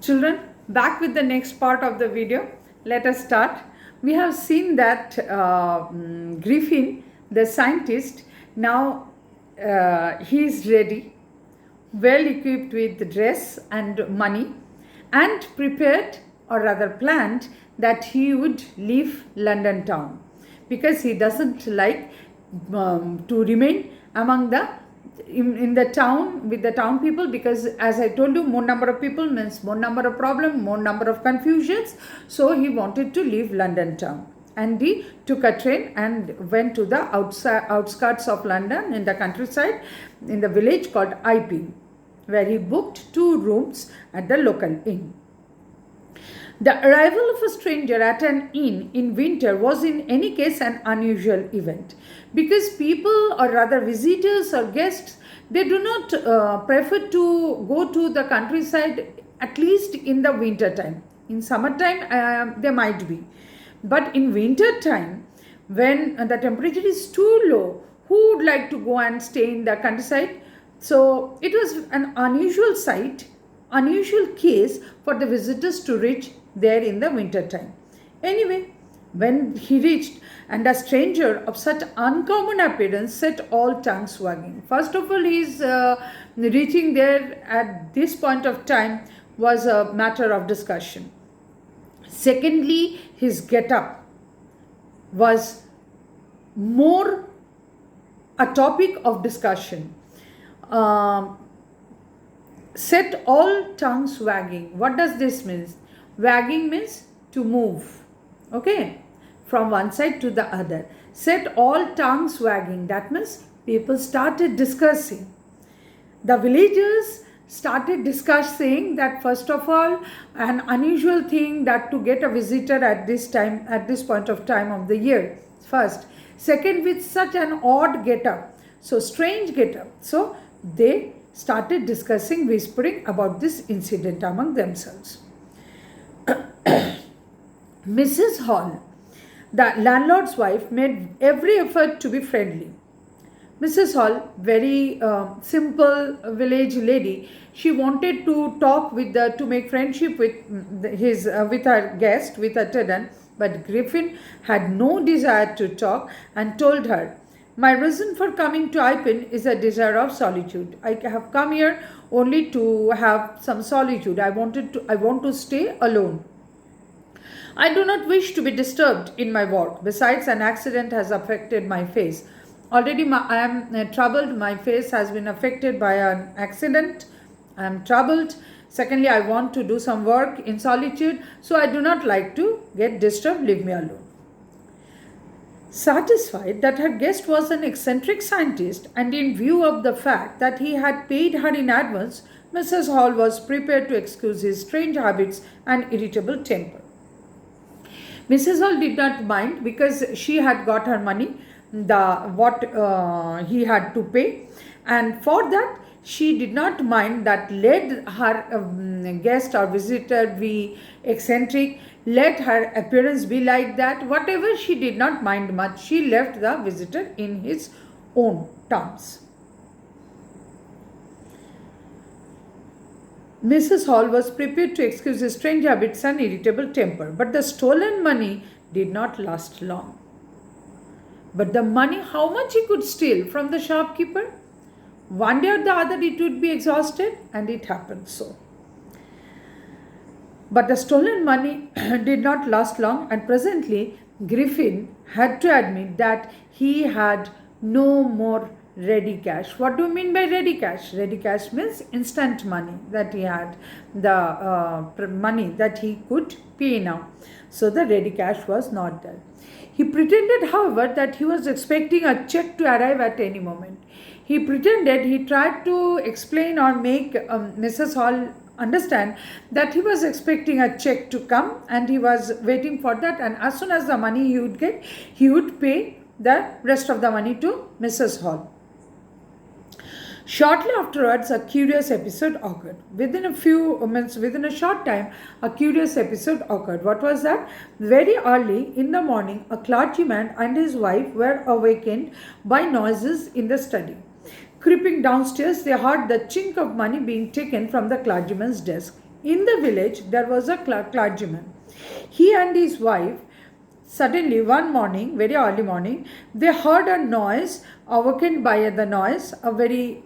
Children, back with the next part of the video. Let us start. We have seen that Griffin, the scientist, now he is ready, well equipped with dress and money, and prepared, or rather planned, that he would leave London town because he doesn't like to remain among the in the town with the town people, because as I told you, more number of people means more number of problem, more number of confusions. So he wanted to leave London town, and he took a train and went to the outskirts of London, in the countryside, in the village called Iping, where he booked 2 rooms at the local inn. The arrival of a stranger at an inn in winter was in any case an unusual event, because people, or rather visitors or guests, they do not prefer to go to the countryside, at least in the winter time. In summertime they might be, but in winter time, when the temperature is too low, who would like to go and stay in the countryside? So it was an unusual sight, unusual case for the visitors to reach there in the winter time. Anyway, when he reached, and a stranger of such uncommon appearance set all tongues wagging. First of all, his reaching there at this point of time was a matter of discussion. Secondly, his get-up was more a topic of discussion. Set all tongues wagging. What does this mean? Wagging means to move, okay, from one side to the other. Set all tongues wagging. That means people started discussing. The villagers started discussing that, first of all, an unusual thing, that to get a visitor at this time, at this point of time of the year, first. Second, with such an odd get-up, so strange get-up. So they started discussing, whispering about this incident among themselves. Mrs. Hall, the landlord's wife, made every effort to be friendly. Mrs. Hall, very simple village lady, she wanted to talk with to make friendship with with her guest, with her tenant, but Griffin had no desire to talk and told her, "My reason for coming to Ipin is a desire of solitude. I have come here only to have some solitude. I want to stay alone. I do not wish to be disturbed in my work. Besides, an accident has affected my face. Already I am troubled. My face has been affected by an accident. I am troubled. Secondly, I want to do some work in solitude, so I do not like to get disturbed. Leave me alone." Satisfied that her guest was an eccentric scientist, and in view of the fact that he had paid her in advance, Mrs. Hall was prepared to excuse his strange habits and irritable temper. Mrs. Hall did not mind, because she had got her money, what he had to pay, and for that she did not mind that let her guest or visitor be eccentric, let her appearance be like that, whatever, she did not mind much. She left the visitor in his own terms. Mrs. Hall was prepared to excuse his strange habits and irritable temper, but the stolen money did not last long. But the money, how much he could steal from the shopkeeper? One day or the other it would be exhausted, and it happened so. But the stolen money did not last long, and presently Griffin had to admit that he had no more ready cash. What do you mean by ready cash? Ready cash means instant money that he had, the money that he could pay now. So the ready cash was not there. He pretended, however, that he was expecting a check to arrive at any moment. He tried to explain or make Mrs. Hall understand that he was expecting a check to come, and he was waiting for that, and as soon as the money he would get, he would pay the rest of the money to Mrs. Hall. Shortly afterwards, a curious episode occurred. Within a short time, a curious episode occurred. What was that? Very early in the morning, a clergyman and his wife were awakened by noises in the study. Creeping downstairs, they heard the chink of money being taken from the clergyman's desk. In the village, there was a clergyman. He and his wife, suddenly one morning, very early morning, they heard a noise, awakened by the noise, a very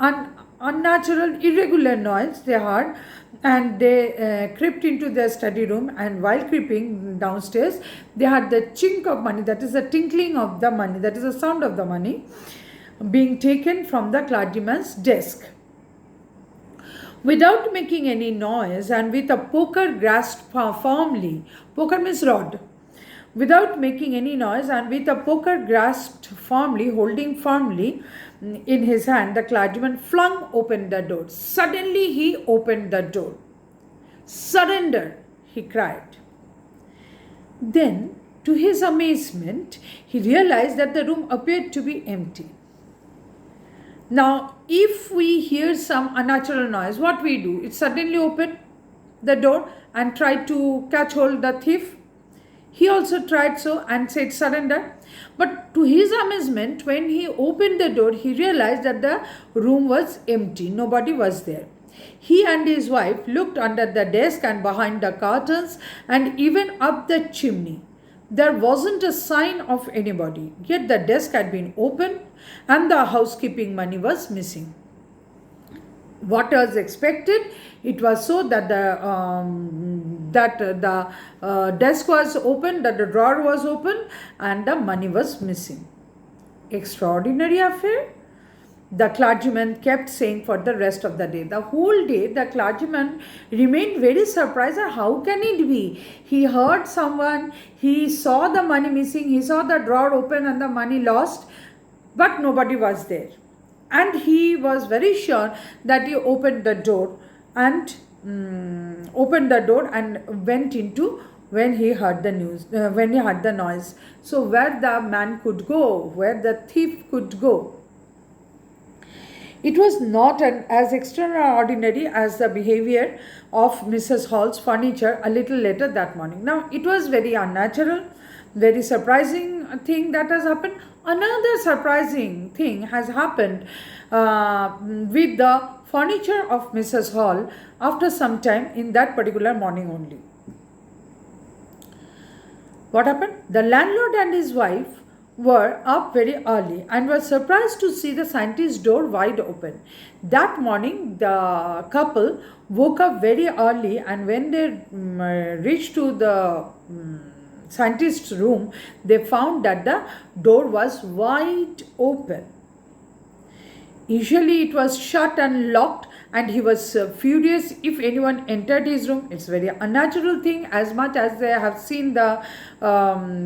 unnatural, irregular noise they heard, and they crept into their study room, and while creeping downstairs, they heard the chink of money, that is the tinkling of the money, that is the sound of the money being taken from the clergyman's desk. Without making any noise and with a poker grasped firmly, poker means rod, without making any noise and with a poker grasped firmly, holding firmly in his hand, the clergyman flung open the door. Suddenly he opened the door. "Surrender," he cried. Then, to his amazement, he realized that the room appeared to be empty. Now, if we hear some unnatural noise, what we do? It suddenly open the door and try to catch hold the thief. He also tried so and said surrender. But to his amazement, when he opened the door, he realized that the room was empty. Nobody was there. He and his wife looked under the desk and behind the curtains and even up the chimney. There wasn't a sign of anybody. Yet the desk had been opened and the housekeeping money was missing. What was expected? It was so that the desk was open, that the drawer was open, and the money was missing. Extraordinary affair, the clergyman kept saying for the rest of the day. The whole day, the clergyman remained very surprised. How can it be? He heard someone, he saw the money missing, he saw the drawer open and the money lost, but nobody was there. And he was very sure that he opened the door and went into when he heard the news, when he heard the noise. So where the man could go, where the thief could go. It was not as extraordinary as the behavior of Mrs. Hall's furniture a little later that morning. Now, it was very unnatural, very surprising thing that has happened. Another surprising thing has happened with the furniture of Mrs. Hall after some time in that particular morning only. What happened? The landlord and his wife were up very early and were surprised to see the scientist's door wide open. That morning, the couple woke up very early, and when they reached to the scientist's room, they found that the door was wide open. Usually it was shut and locked, and he was furious if anyone entered his room. It's a very unnatural thing, as much as they have seen the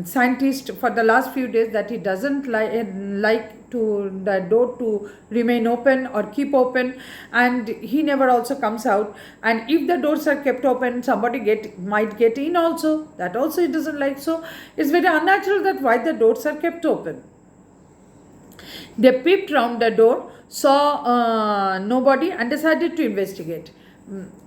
scientist for the last few days that he doesn't like to the door to remain open or keep open, and he never also comes out. And if the doors are kept open, somebody might get in also. That also he doesn't like. So it's very unnatural that why the doors are kept open. They peeped round the door, saw nobody, and decided to investigate.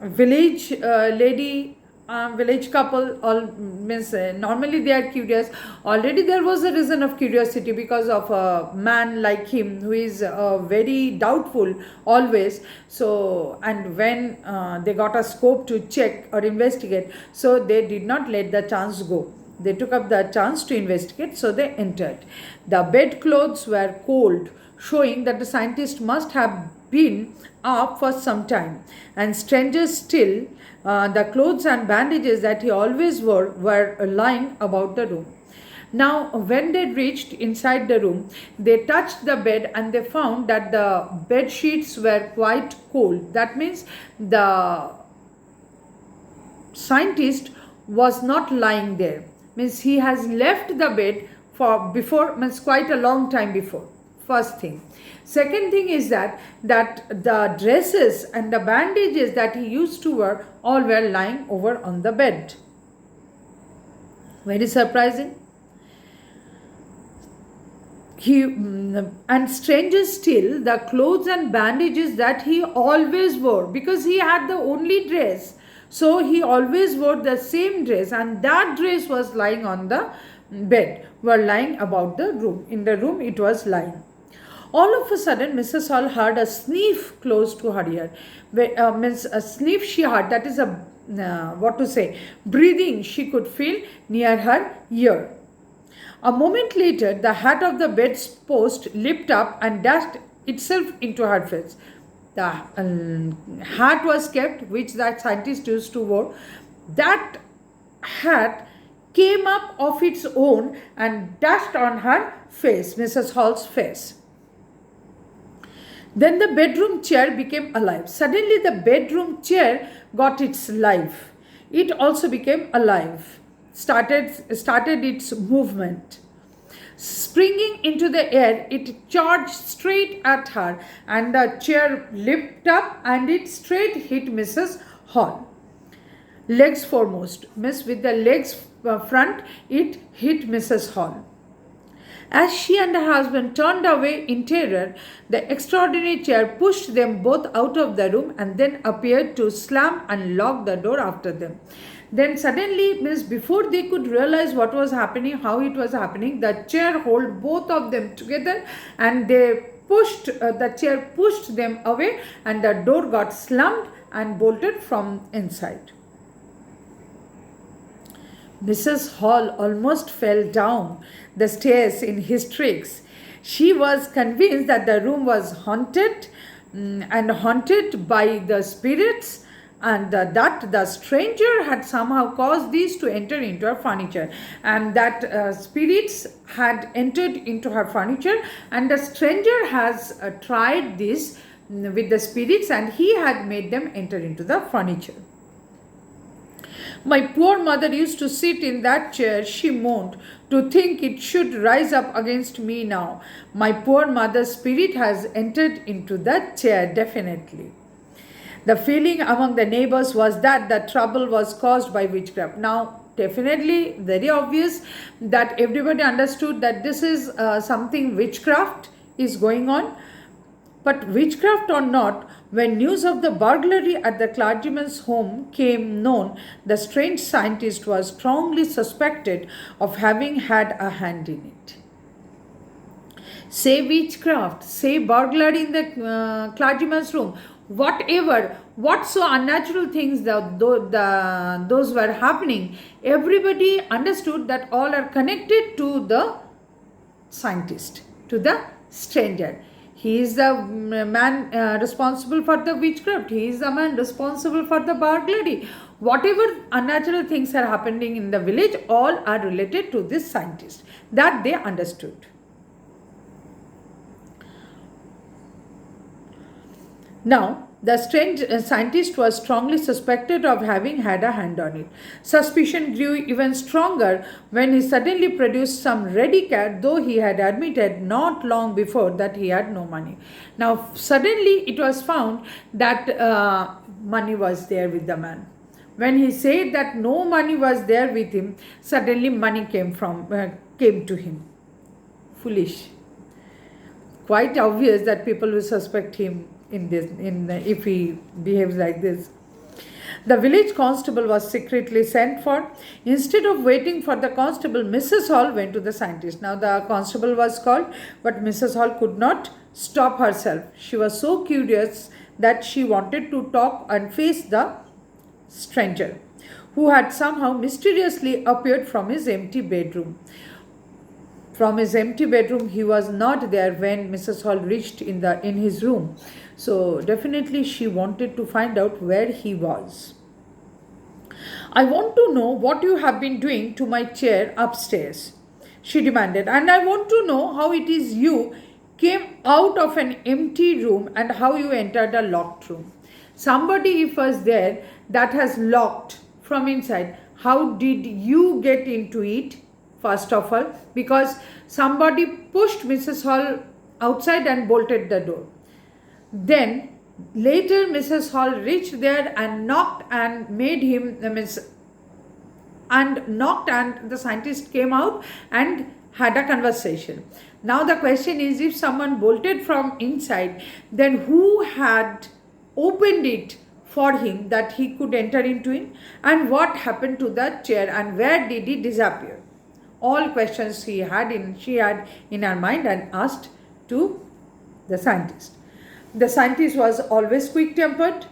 Village lady, village couple, all means normally they are curious. Already there was a reason of curiosity because of a man like him who is very doubtful always. So, and when they got a scope to check or investigate, so they did not let the chance go. They took up the chance to investigate, so they entered. The bedclothes were cold, showing that the scientist must have been up for some time. And stranger still, the clothes and bandages that he always wore were lying about the room. Now, when they reached inside the room, they touched the bed and they found that the bed sheets were quite cold. That means the scientist was not lying there. Means he has left the bed means quite a long time before. First thing. Second thing is that the dresses and the bandages that he used to wear all were lying over on the bed. Very surprising. And stranger still, the clothes and bandages that he always wore, because he had the only dress. So he always wore the same dress, and that dress was lying on the bed, were lying about the room. In the room it was lying. All of a sudden, Mrs. Hall heard a sniff close to her ear. Means a sniff she heard, that is a, breathing she could feel near her ear. A moment later, the hat of the bedpost leaped up and dashed itself into her face. The hat was kept, which that scientist used to wear. That hat came up of its own and dashed on her face, Mrs. Hall's face. Then the bedroom chair became alive. Suddenly the bedroom chair got its life. It also became alive, started its movement. Springing into the air, it charged straight at her, and the chair leaped up and it straight hit Mrs. Hall. Legs foremost, with the legs front, it hit Mrs. Hall. As she and her husband turned away in terror, the extraordinary chair pushed them both out of the room and then appeared to slam and lock the door after them. Then suddenly, before they could realize what was happening, how it was happening, the chair held both of them together and they pushed, the chair pushed them away and the door got slammed and bolted from inside. Mrs. Hall almost fell down the stairs in hysterics. She was convinced that the room was haunted and haunted by the spirits, and that the stranger had somehow caused these to enter into her furniture, and that spirits had entered into her furniture, and the stranger has tried this with the spirits and he had made them enter into the furniture. My poor mother used to sit in that chair, she moaned, to think it should rise up against me now. My poor mother's spirit has entered into that chair, definitely. The feeling among the neighbors was that the trouble was caused by witchcraft. Now, definitely very obvious that everybody understood that this is something witchcraft is going on. But witchcraft or not, when news of the burglary at the clergyman's home came known, the strange scientist was strongly suspected of having had a hand in it. Say witchcraft, say burglary in the clergyman's room, whatever, what so unnatural things those were happening, everybody understood that all are connected to the scientist, to the stranger. He is the man responsible for the witchcraft. He is the man responsible for the burglary. Whatever unnatural things are happening in the village, all are related to this scientist. That they understood. Now, the strange scientist was strongly suspected of having had a hand on it. Suspicion grew even stronger when he suddenly produced some ready cash, though he had admitted not long before that he had no money. Now, suddenly it was found that money was there with the man. When he said that no money was there with him, suddenly money came to him. Foolish. Quite obvious that people will suspect him if he behaves like this. The village constable was secretly sent for. Instead of waiting for the constable, Mrs. Hall went to the scientist. Now the constable was called, but Mrs. Hall could not stop herself. She was so curious that she wanted to talk and face the stranger, who had somehow mysteriously appeared from his empty bedroom. From his empty bedroom, he was not there when Mrs. Hall reached in his room. So definitely she wanted to find out where he was. I want to know what you have been doing to my chair upstairs, she demanded, and I want to know how it is you came out of an empty room and how you entered a locked room. Somebody if was there that has locked from inside, how did you get into it? First of all, because somebody pushed Mrs. Hall outside and bolted the door. Then later Mrs. Hall reached there and knocked and made him knocked, and the scientist came out and had a conversation. Now the question is, if someone bolted from inside, then who had opened it for him that he could enter into it, and what happened to that chair and where did he disappear? All questions she had in her mind and asked to the scientist. The scientist was always quick-tempered.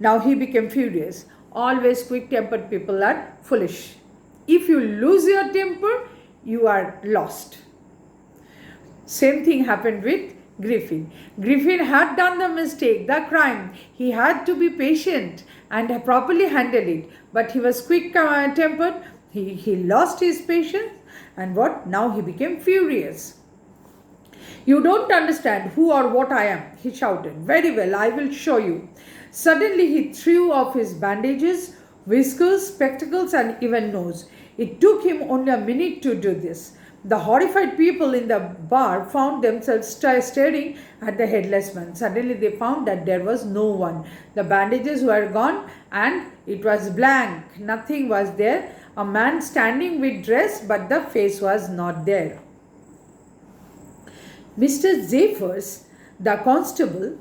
Now he became furious. Always quick-tempered people are foolish. If you lose your temper, you are lost. Same thing happened with Griffin. Griffin had done the mistake, the crime. He had to be patient and properly handle it. But he was quick-tempered. He lost his patience. And what? Now he became furious. You don't understand who or what I am, he shouted. Very well, I will show you. Suddenly he threw off his bandages, whiskers, spectacles and even nose. It took him only a minute to do this. The horrified people in the bar found themselves staring at the headless man. Suddenly they found that there was no one. The bandages were gone and it was blank. Nothing was there. A man standing with dress, but the face was not there. Mr. Zephyrus, the constable,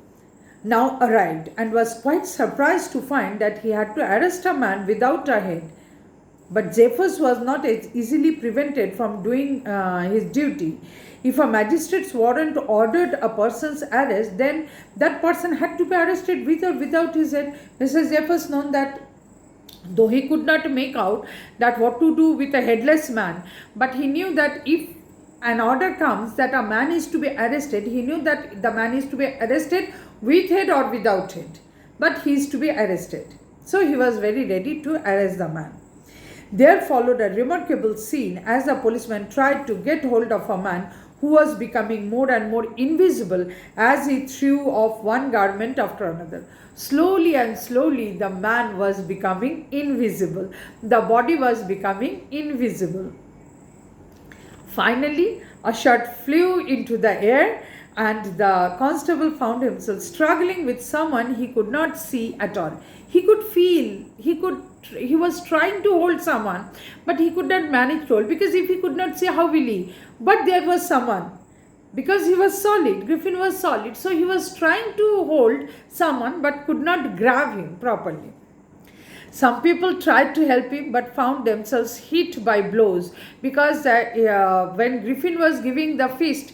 now arrived and was quite surprised to find that he had to arrest a man without a head. But Zephyrus was not easily prevented from doing his duty. If a magistrate's warrant ordered a person's arrest, then that person had to be arrested with or without his head. Mr. Zephyrus known that though he could not make out that what to do with a headless man, but he knew that if an order comes that a man is to be arrested, he knew that the man is to be arrested with head or without head, but he is to be arrested. So he was very ready to arrest the man. There followed a remarkable scene as a policeman tried to get hold of a man who was becoming more and more invisible as he threw off one garment after another. Slowly and slowly the man was becoming invisible. The body was becoming invisible. Finally, a shot flew into the air and the constable found himself struggling with someone he could not see at all. He could feel, he was trying to hold someone, but he could not manage to hold, because if he could not see, how will he? But there was someone, because he was solid, Griffin was solid, so he was trying to hold someone but could not grab him properly. Some people tried to help him but found themselves hit by blows, because when Griffin was giving the fist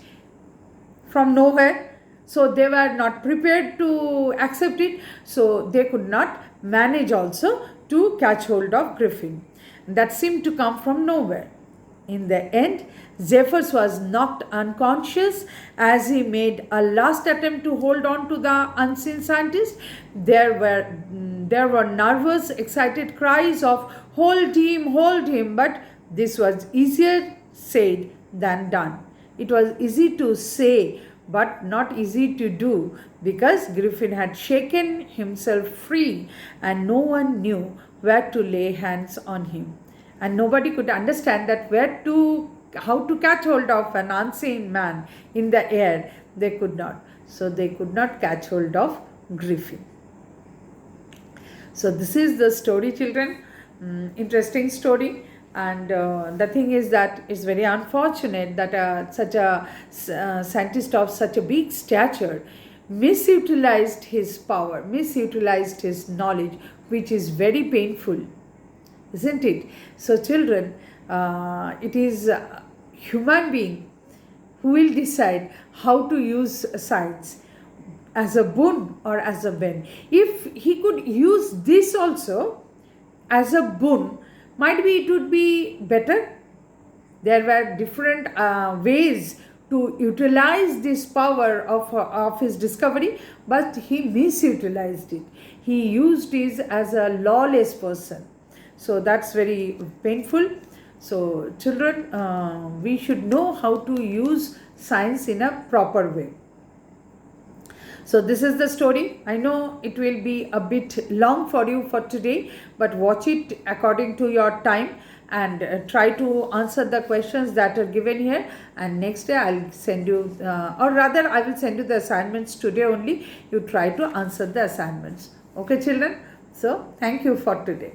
from nowhere, so they were not prepared to accept it, so they could not manage also to catch hold of Griffin. That seemed to come from nowhere. In the end, Zephyrus was knocked unconscious as he made a last attempt to hold on to the unseen scientist. There were nervous, excited cries of hold him, but this was easier said than done. It was easy to say, but not easy to do, because Griffin had shaken himself free and no one knew where to lay hands on him. And nobody could understand that how to catch hold of an unseen man in the air. They could not. So they could not catch hold of Griffin. So this is the story, children. Interesting story. And the thing is that it's very unfortunate that such a scientist of such a big stature misutilized his power, misutilized his knowledge, which is very painful, isn't it? So children, it is a human being who will decide how to use science, as a boon or as a bane. If he could use this also as a boon, might be it would be better. There were different ways to utilize this power of his discovery, but he misutilized it. He used it as a lawless person. So that's very painful. So children, we should know how to use science in a proper way. So this is the story. I know it will be a bit long for you for today, but watch it according to your time and try to answer the questions that are given here. And next day I'll send you, or rather I will send you the assignments today only. You try to answer the assignments. Okay children? So thank you for today.